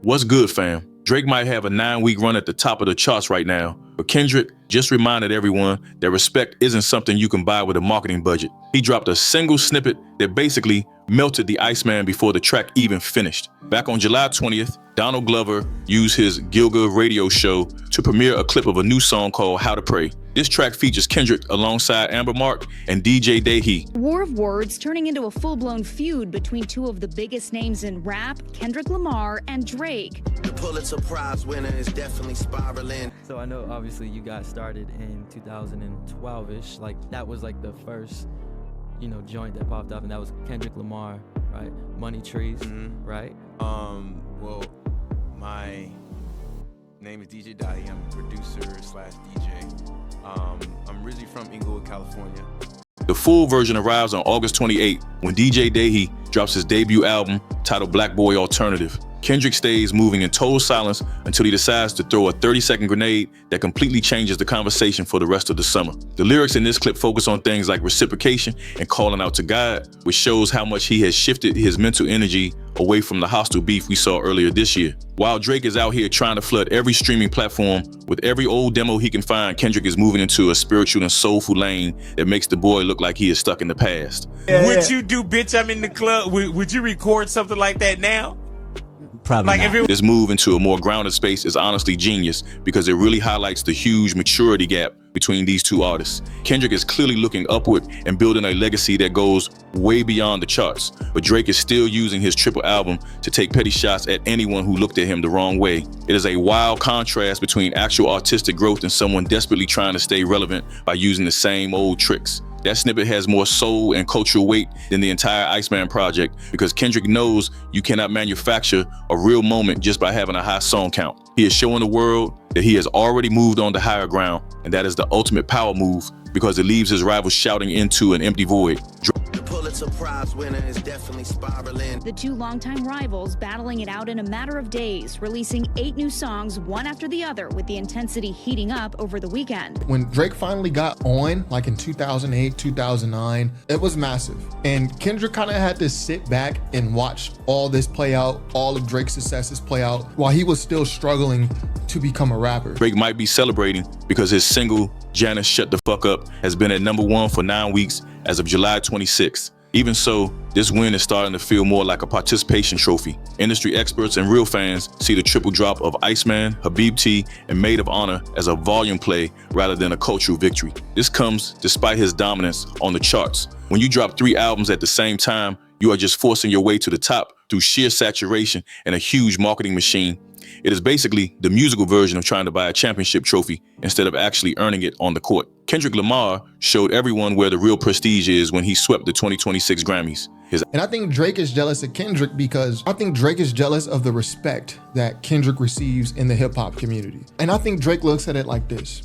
What's good, fam? Drake might have a 9-week run at the top of the charts right now, but Kendrick just reminded everyone that respect isn't something you can buy with a marketing budget. He dropped a single snippet that basically melted the Iceman before the track even finished. Back on July 20th, Donald Glover used his Gilga radio show to premiere a clip of a new song called How to Pray. This track features Kendrick alongside Amber Mark and DJ Dahi. War of words turning into a full-blown feud between two of the biggest names in rap, Kendrick Lamar and Drake. The Pulitzer Prize winner is definitely spiraling. So I know obviously you guys started in 2012-ish. Like that was like the first, joint that popped up, and that was Kendrick Lamar, right? Money Trees, right? Well, my name is DJ Dahi. I'm a producer/DJ. I'm originally from Inglewood, California. The full version arrives on August 28 when DJ Dahi drops his debut album titled Black Boy Alternative. Kendrick stays moving in total silence until he decides to throw a 30-second grenade that completely changes the conversation for the rest of the summer. The lyrics in this clip focus on things like reciprocation and calling out to God, which shows how much he has shifted his mental energy away from the hostile beef we saw earlier this year. While Drake is out here trying to flood every streaming platform with every old demo he can find, Kendrick is moving into a spiritual and soulful lane that makes the boy look like he is stuck in the past. Would you do Bitch I'm in the Club? Would you record something like that now? Probably not. This move into a more grounded space is honestly genius because it really highlights the huge maturity gap between these two artists. Kendrick is clearly looking upward and building a legacy that goes way beyond the charts, but Drake is still using his triple album to take petty shots at anyone who looked at him the wrong way. It is a wild contrast between actual artistic growth and someone desperately trying to stay relevant by using the same old tricks. That snippet has more soul and cultural weight than the entire Iceman project because Kendrick knows you cannot manufacture a real moment just by having a high song count. He is showing the world that he has already moved on to higher ground, and that is the ultimate power move because it leaves his rivals shouting into an empty void. The Pulitzer Prize winner is definitely spiraling. The two longtime rivals battling it out in a matter of days, releasing 8 new songs one after the other with the intensity heating up over the weekend. When Drake finally got on, like in 2008, 2009, it was massive. And Kendrick kind of had to sit back and watch all this play out, all of Drake's successes play out, while he was still struggling to become a rapper. Drake might be celebrating because his single, Janice Shut the Fuck Up, has been at #1 for 9 weeks as of July 26th. Even so, this win is starting to feel more like a participation trophy. Industry experts and real fans see the triple drop of Iceman, Habibti, and Maid of Honor as a volume play rather than a cultural victory. This comes despite his dominance on the charts. When you drop 3 albums at the same time, you are just forcing your way to the top through sheer saturation and a huge marketing machine. It is basically the musical version of trying to buy a championship trophy instead of actually earning it on the court. Kendrick Lamar showed everyone where the real prestige is when he swept the 2026 Grammys. And I think Drake is jealous of Kendrick because I think Drake is jealous of the respect that Kendrick receives in the hip hop community. And I think Drake looks at it like this: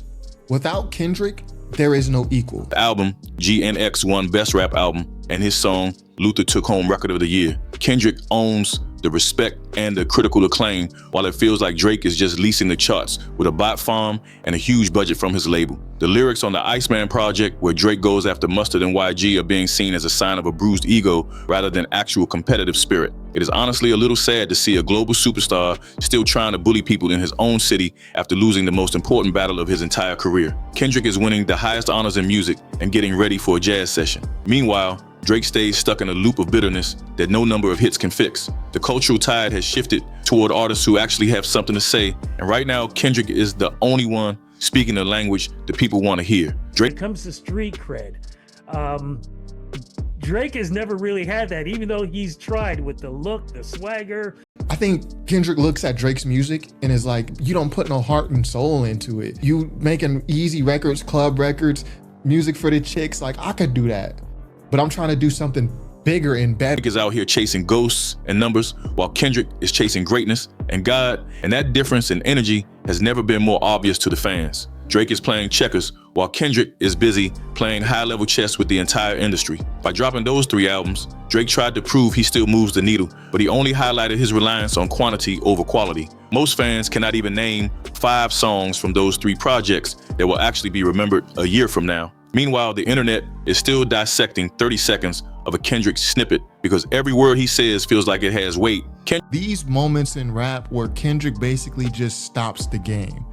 without Kendrick, there is no equal. The album, GNX won Best Rap Album, and his song, Luther took home Record of the Year. Kendrick owns the respect and the critical acclaim, while it feels like Drake is just leasing the charts with a bot farm and a huge budget from his label. The lyrics on the Iceman project, where Drake goes after Mustard and YG, are being seen as a sign of a bruised ego rather than actual competitive spirit. It is honestly a little sad to see a global superstar still trying to bully people in his own city after losing the most important battle of his entire career. Kendrick is winning the highest honors in music and getting ready for a jazz session. Meanwhile, Drake stays stuck in a loop of bitterness that no number of hits can fix. The cultural tide has shifted toward artists who actually have something to say, and right now Kendrick is the only one speaking the language that people want to hear. When it comes to street cred, Drake has never really had that, even though he's tried with the look, the swagger. I think Kendrick looks at Drake's music and is like, you don't put no heart and soul into it. You making easy records, club records, music for the chicks, like I could do that. But I'm trying to do something bigger and better. Drake is out here chasing ghosts and numbers, while Kendrick is chasing greatness and God, and that difference in energy has never been more obvious to the fans. Drake is playing checkers, while Kendrick is busy playing high-level chess with the entire industry. By dropping those 3 albums, Drake tried to prove he still moves the needle, but he only highlighted his reliance on quantity over quality. Most fans cannot even name 5 songs from those 3 projects that will actually be remembered a year from now. Meanwhile, the internet is still dissecting 30 seconds of a Kendrick snippet because every word he says feels like it has weight. These moments in rap where Kendrick basically just stops the game,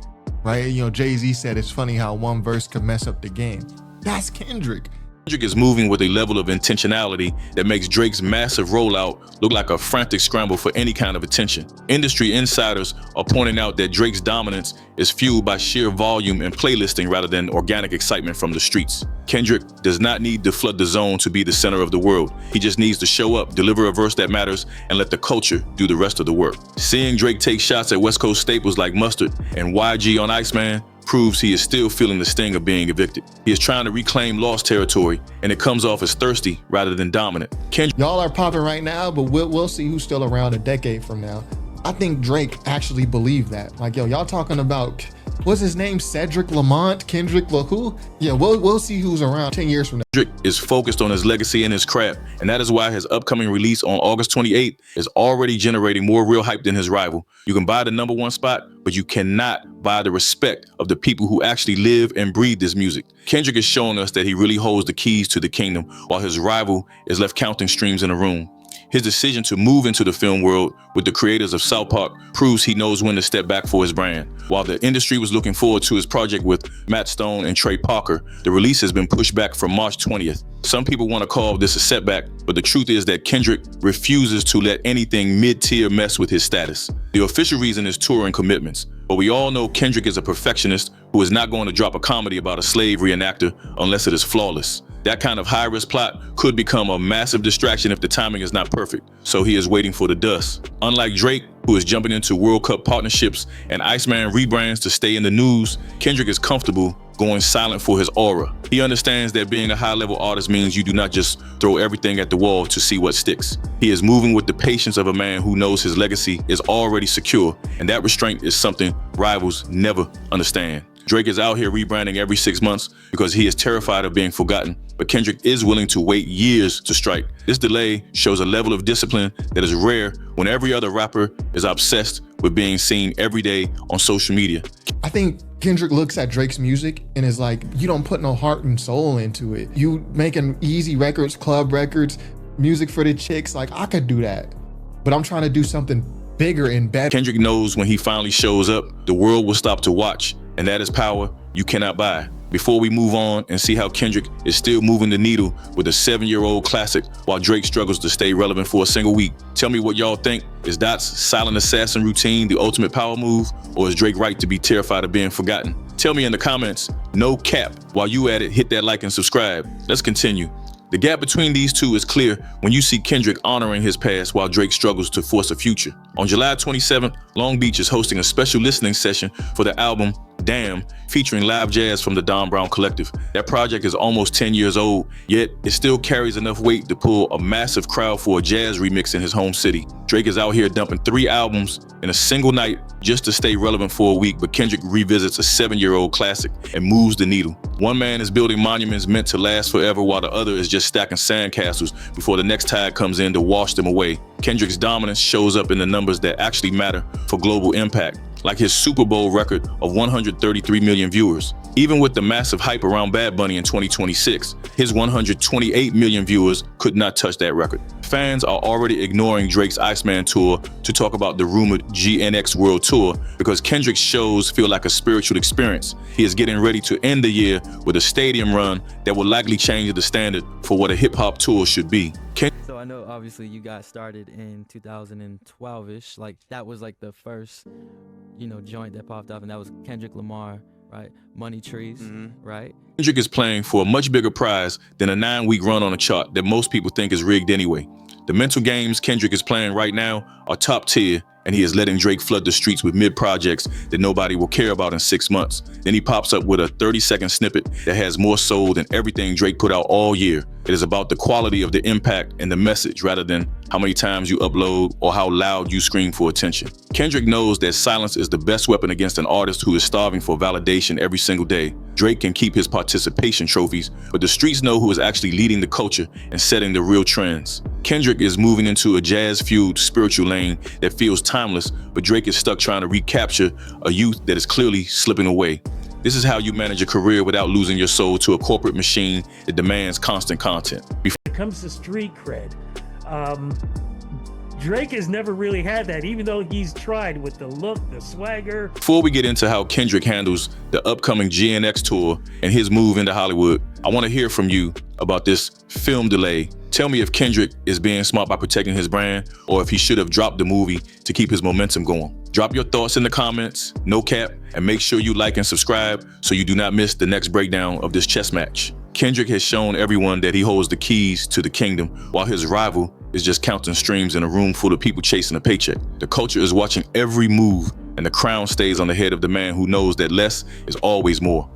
right? You know, Jay-Z said it's funny how one verse could mess up the game. That's Kendrick. Kendrick is moving with a level of intentionality that makes Drake's massive rollout look like a frantic scramble for any kind of attention. Industry insiders are pointing out that Drake's dominance is fueled by sheer volume and playlisting rather than organic excitement from the streets. Kendrick does not need to flood the zone to be the center of the world. He just needs to show up, deliver a verse that matters, and let the culture do the rest of the work. Seeing Drake take shots at West Coast staples like Mustard and YG on Iceman proves he is still feeling the sting of being evicted. He is trying to reclaim lost territory, and it comes off as thirsty rather than dominant. Y'all are popping right now, but we'll see who's still around a decade from now. I think Drake actually believed that. Like, yo, y'all talking about, what's his name? Cedric Lamont, Kendrick who? Yeah, we'll see who's around 10 years from now. Kendrick is focused on his legacy and his craft, and that is why his upcoming release on August 28th is already generating more real hype than his rival. You can buy the #1 spot, but you cannot buy the respect of the people who actually live and breathe this music. Kendrick is showing us that he really holds the keys to the kingdom, while his rival is left counting streams in a room. His decision to move into the film world with the creators of South Park proves he knows when to step back for his brand. While the industry was looking forward to his project with Matt Stone and Trey Parker, the release has been pushed back from March 20th. Some people want to call this a setback, but the truth is that Kendrick refuses to let anything mid-tier mess with his status. The official reason is touring commitments, but we all know Kendrick is a perfectionist who is not going to drop a comedy about a slave reenactor unless it is flawless. That kind of high-risk plot could become a massive distraction if the timing is not perfect, so he is waiting for the dust. Unlike Drake, who is jumping into World Cup partnerships and Iceman rebrands to stay in the news, Kendrick is comfortable going silent for his aura. He understands that being a high-level artist means you do not just throw everything at the wall to see what sticks. He is moving with the patience of a man who knows his legacy is already secure, and that restraint is something rivals never understand. Drake is out here rebranding every 6 months because he is terrified of being forgotten, but Kendrick is willing to wait years to strike. This delay shows a level of discipline that is rare when every other rapper is obsessed with being seen every day on social media. I think Kendrick looks at Drake's music and is like, you don't put no heart and soul into it. You making easy records, club records, music for the chicks, like I could do that, but I'm trying to do something bigger and better. Kendrick knows when he finally shows up, the world will stop to watch, and that is power you cannot buy. Before we move on and see how Kendrick is still moving the needle with a 7-year-old classic while Drake struggles to stay relevant for a single week, tell me what y'all think. Is Dot's silent assassin routine the ultimate power move, or is Drake right to be terrified of being forgotten? Tell me in the comments. No cap. While you at it, hit that like and subscribe. Let's continue. The gap between these two is clear when you see Kendrick honoring his past while Drake struggles to force a future. On July 27th, Long Beach is hosting a special listening session for the album Damn, featuring live jazz from the Don Brown Collective. That project is almost 10 years old, yet it still carries enough weight to pull a massive crowd for a jazz remix in his home city. Drake is out here dumping 3 albums in a single night just to stay relevant for a week, but Kendrick revisits a 7-year-old classic and moves the needle. One man is building monuments meant to last forever, while the other is just stacking sandcastles before the next tide comes in to wash them away. Kendrick's dominance shows up in the numbers that actually matter for global impact, like his Super Bowl record of 133 million viewers. Even with the massive hype around Bad Bunny in 2026, his 128 million viewers could not touch that record. Fans are already ignoring Drake's Iceman tour to talk about the rumored GNX World Tour because Kendrick's shows feel like a spiritual experience. He is getting ready to end the year with a stadium run that will likely change the standard for what a hip-hop tour should be. So I know obviously you got started in 2012-ish, like that was like the first, joint that popped up, and that was Kendrick Lamar, right? Money Trees, right? Kendrick is playing for a much bigger prize than a 9-week run on a chart that most people think is rigged anyway. The mental games Kendrick is playing right now are top tier, and he is letting Drake flood the streets with mid-projects that nobody will care about in 6 months. Then he pops up with a 30-second snippet that has more soul than everything Drake put out all year. It is about the quality of the impact and the message rather than how many times you upload or how loud you scream for attention. Kendrick knows that silence is the best weapon against an artist who is starving for validation every single day. Drake can keep his participation trophies, but the streets know who is actually leading the culture and setting the real trends. Kendrick is moving into a jazz-fueled spiritual lane that feels timeless, but Drake is stuck trying to recapture a youth that is clearly slipping away. This is how you manage a career without losing your soul to a corporate machine that demands constant content. comes to street cred, Drake has never really had that, even though he's tried with the look, the swagger. Before we get into how Kendrick handles the upcoming GNX tour and his move into Hollywood, I want to hear from you about this film delay. Tell me if Kendrick is being smart by protecting his brand, or if he should have dropped the movie to keep his momentum going. Drop your thoughts in the comments, no cap, and make sure you like and subscribe so you do not miss the next breakdown of this chess match. Kendrick has shown everyone that he holds the keys to the kingdom, while his rival is just counting streams in a room full of people chasing a paycheck. The culture is watching every move, and the crown stays on the head of the man who knows that less is always more.